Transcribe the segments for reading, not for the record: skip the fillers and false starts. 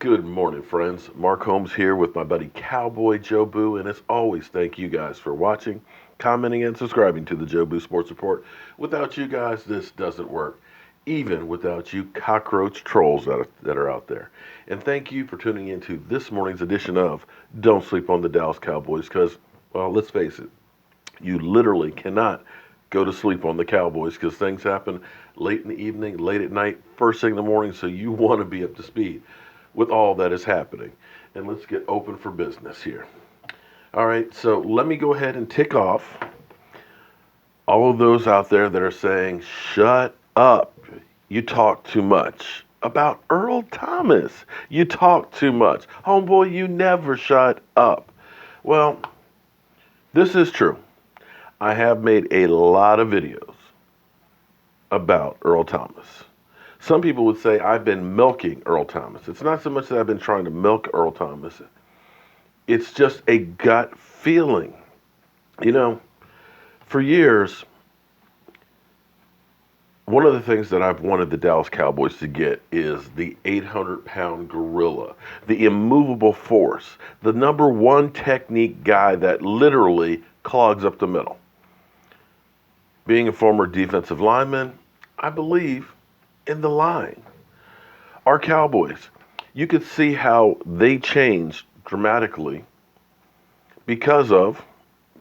Good morning, friends. Mark Holmes here with my buddy Cowboy Joe Boo, and as always, thank you guys for watching, commenting, and subscribing to the Joe Boo Sports Report. Without you guys, this doesn't work, even without you cockroach trolls that are out there. And thank you for tuning into this morning's edition of Don't Sleep on the Dallas Cowboys, because, well, let's face it, you literally cannot go to sleep on the Cowboys because things happen late in the evening, late at night, first thing in the morning, so you want to be up to speed with all that is happening. And let's get open for business here. All right, so let me go ahead and tick off all of those out there that are saying, shut up, you talk too much. About Earl Thomas, you talk too much. Homeboy, you never shut up. Well, this is true. I have made a lot of videos about Earl Thomas. Some people would say I've been milking Earl Thomas. It's not so much that I've been trying to milk Earl Thomas. It's just a gut feeling. You know, for years, one of the things that I've wanted the Dallas Cowboys to get is the 800-pound gorilla, the immovable force, the number one technique guy that literally clogs up the middle. Being a former defensive lineman, I believe in the line. Our Cowboys, you could see how they changed dramatically because of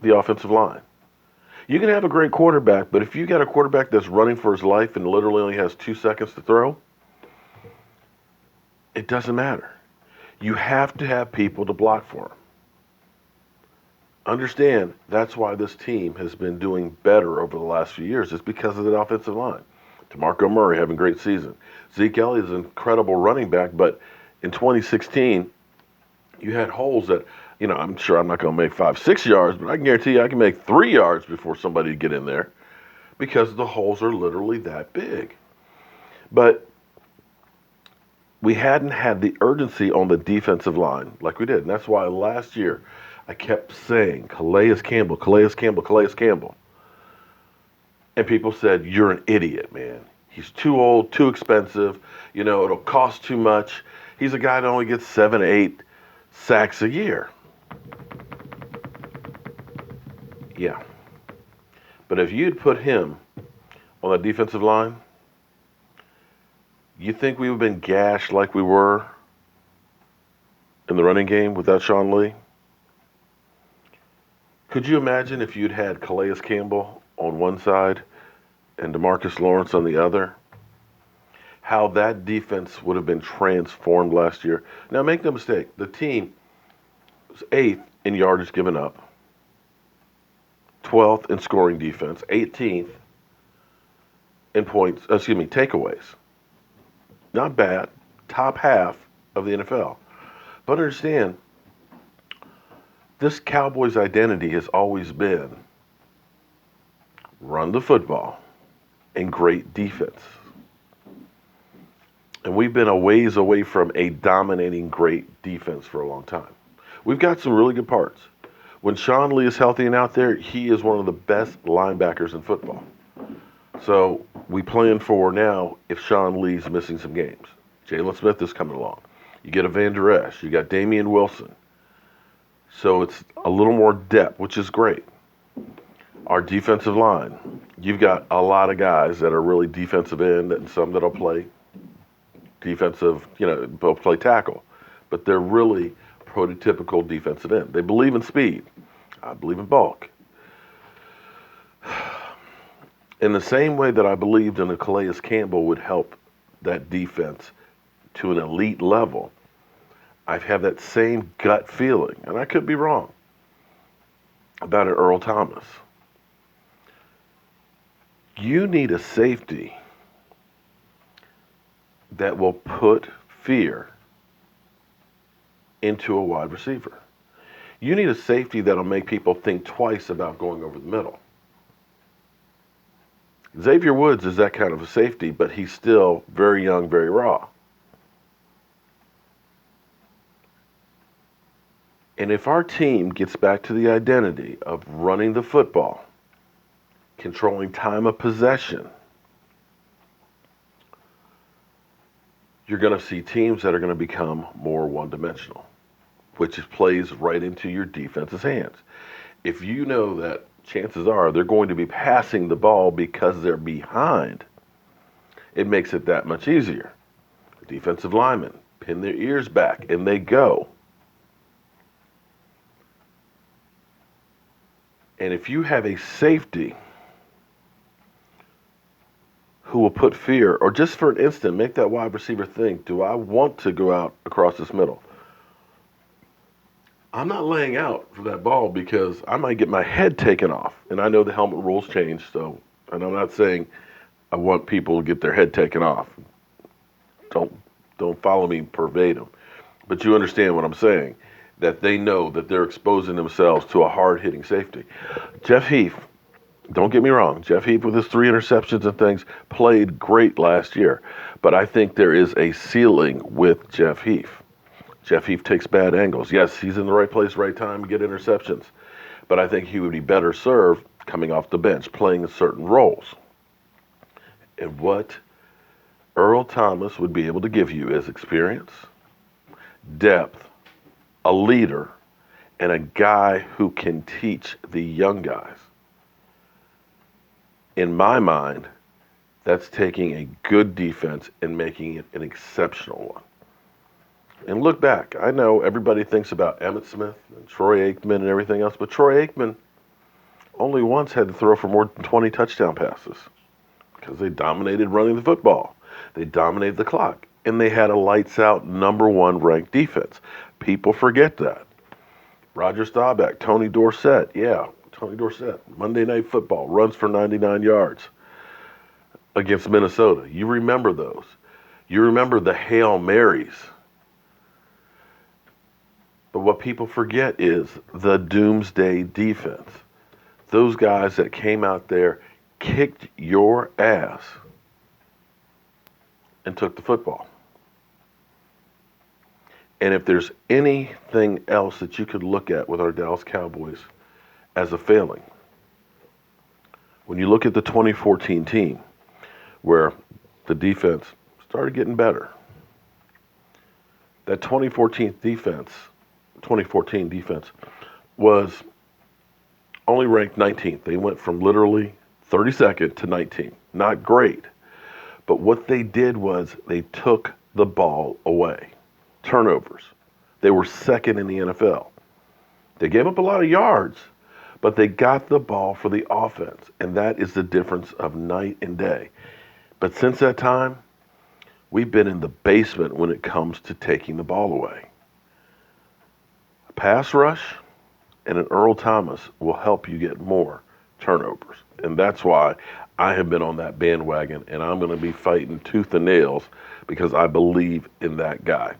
the offensive line. You can have a great quarterback, but if you got a quarterback that's running for his life and literally only has 2 seconds to throw, it doesn't matter. You have to have people to block for him. Understand, that's why this team has been doing better over the last few years. It's because of the offensive line. DeMarco Murray having a great season. Zeke Elliott is an incredible running back, but in 2016, you had holes that, I'm sure I'm not going to make 5-6 yards, but I can guarantee you I can make 3 yards before somebody get in there because the holes are literally that big. But we hadn't had the urgency on the defensive line like we did. And that's why last year I kept saying, Calais Campbell, Calais Campbell, Calais Campbell. And people said, you're an idiot, man. He's too old, too expensive. It'll cost too much. He's a guy that only gets 7 8 sacks a year. Yeah. But if you'd put him on the defensive line, you think we would have been gashed like we were in the running game without Sean Lee? Could you imagine if you'd had Calais Campbell on one side and DeMarcus Lawrence on the other? How that defense would have been transformed last year. Now, make no mistake, the team was 8th in yardage given up, 12th in scoring defense, 18th in takeaways. Not bad. Top half of the NFL. But understand, this Cowboys identity has always been run the football and great defense. And we've been a ways away from a dominating great defense for a long time. We've got some really good parts. When Sean Lee is healthy and out there, he is one of the best linebackers in football. So we plan for now if Sean Lee's missing some games. Jalen Smith is coming along. You get a Van Der Esch. You got Damian Wilson. So it's a little more depth, which is great. Our defensive line, you've got a lot of guys that are really defensive end and some that'll play defensive, both play tackle. But they're really prototypical defensive end. They believe in speed. I believe in bulk. In the same way that I believed in a Calais Campbell would help that defense to an elite level, I have that same gut feeling, and I could be wrong, about an Earl Thomas. You need a safety that will put fear into a wide receiver. You need a safety that'll make people think twice about going over the middle. Xavier Woods is that kind of a safety, but he's still very young, very raw. And if our team gets back to the identity of running the football, controlling time of possession, you're going to see teams that are going to become more one-dimensional, which plays right into your defense's hands. If you know that chances are they're going to be passing the ball because they're behind, it makes it that much easier. Defensive linemen pin their ears back and they go. And if you have a safety who will put fear, or just for an instant, make that wide receiver think, do I want to go out across this middle? I'm not laying out for that ball because I might get my head taken off. And I know the helmet rules change, and I'm not saying I want people to get their head taken off. Don't follow me verbatim. But you understand what I'm saying, that they know that they're exposing themselves to a hard-hitting safety. Jeff Heath, don't get me wrong, Jeff Heath with his 3 interceptions and things played great last year. But I think there is a ceiling with Jeff Heath. Jeff Heath takes bad angles. Yes, he's in the right place, right time to get interceptions. But I think he would be better served coming off the bench, playing certain roles. And what Earl Thomas would be able to give you is experience, depth, a leader, and a guy who can teach the young guys. In my mind, that's taking a good defense and making it an exceptional one. And look back. I know everybody thinks about Emmitt Smith and Troy Aikman and everything else, but Troy Aikman only once had to throw for more than 20 touchdown passes because they dominated running the football. They dominated the clock, and they had a lights-out #1 ranked defense. People forget that. Roger Staubach, Tony Dorsett, Tony Dorsett, Monday Night Football, runs for 99 yards against Minnesota. You remember those. You remember the Hail Marys. But what people forget is the doomsday defense. Those guys that came out there, kicked your ass, and took the football. And if there's anything else that you could look at with our Dallas Cowboys as a failing, when you look at the 2014 team, where the defense started getting better, that 2014 defense was only ranked 19th. They went from literally 32nd to 19th. Not great. But what they did was they took the ball away. Turnovers. They were second in the NFL. They gave up a lot of yards, but they got the ball for the offense. And that is the difference of night and day. But since that time, we've been in the basement when it comes to taking the ball away. A pass rush and an Earl Thomas will help you get more turnovers. And that's why I have been on that bandwagon, and I'm going to be fighting tooth and nails because I believe in that guy.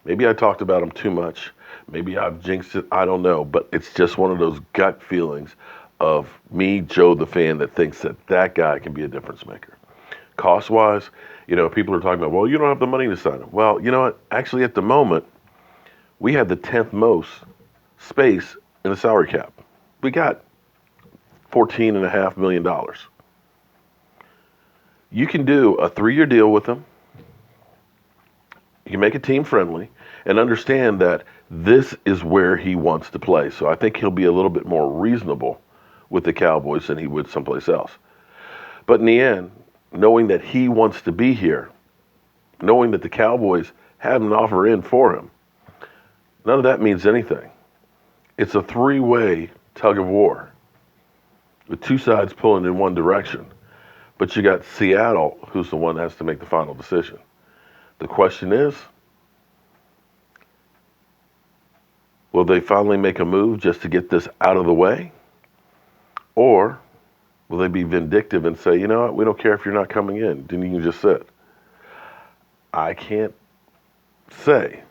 Maybe I talked about him too much. Maybe I've jinxed it. I don't know. But it's just one of those gut feelings of me, Joe the fan, that thinks that that guy can be a difference maker. Cost-wise, people are talking about, well, you don't have the money to sign him. Well, you know what? Actually, at the moment, we have the 10th most space in the salary cap. We got $14.5 million. You can do a 3-year deal with him. You can make it team friendly and understand that this is where he wants to play. So I think he'll be a little bit more reasonable with the Cowboys than he would someplace else. But in the end, knowing that he wants to be here, knowing that the Cowboys have an offer in for him, none of that means anything. It's a 3-way tug of war with 2 sides pulling in one direction. But you got Seattle, who's the one that has to make the final decision. The question is, will they finally make a move just to get this out of the way? Or will they be vindictive and say, you know what, we don't care if you're not coming in, then you can just sit? I can't say.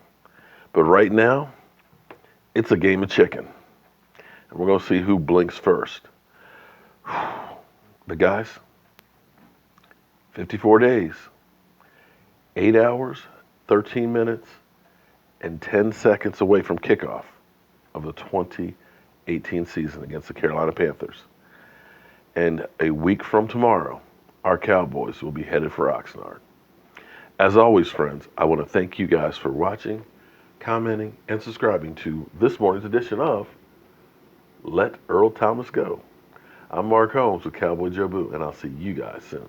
But right now, it's a game of chicken. And we're going to see who blinks first. But guys, 54 days, 8 hours, 13 minutes, and 10 seconds away from kickoff of the 2018 season against the Carolina Panthers. And a week from tomorrow, our Cowboys will be headed for Oxnard. As always, friends, I want to thank you guys for watching, commenting, and subscribing to this morning's edition of Let Earl Thomas Go. I'm Mark Holmes with Cowboy Joe Boo, and I'll see you guys soon.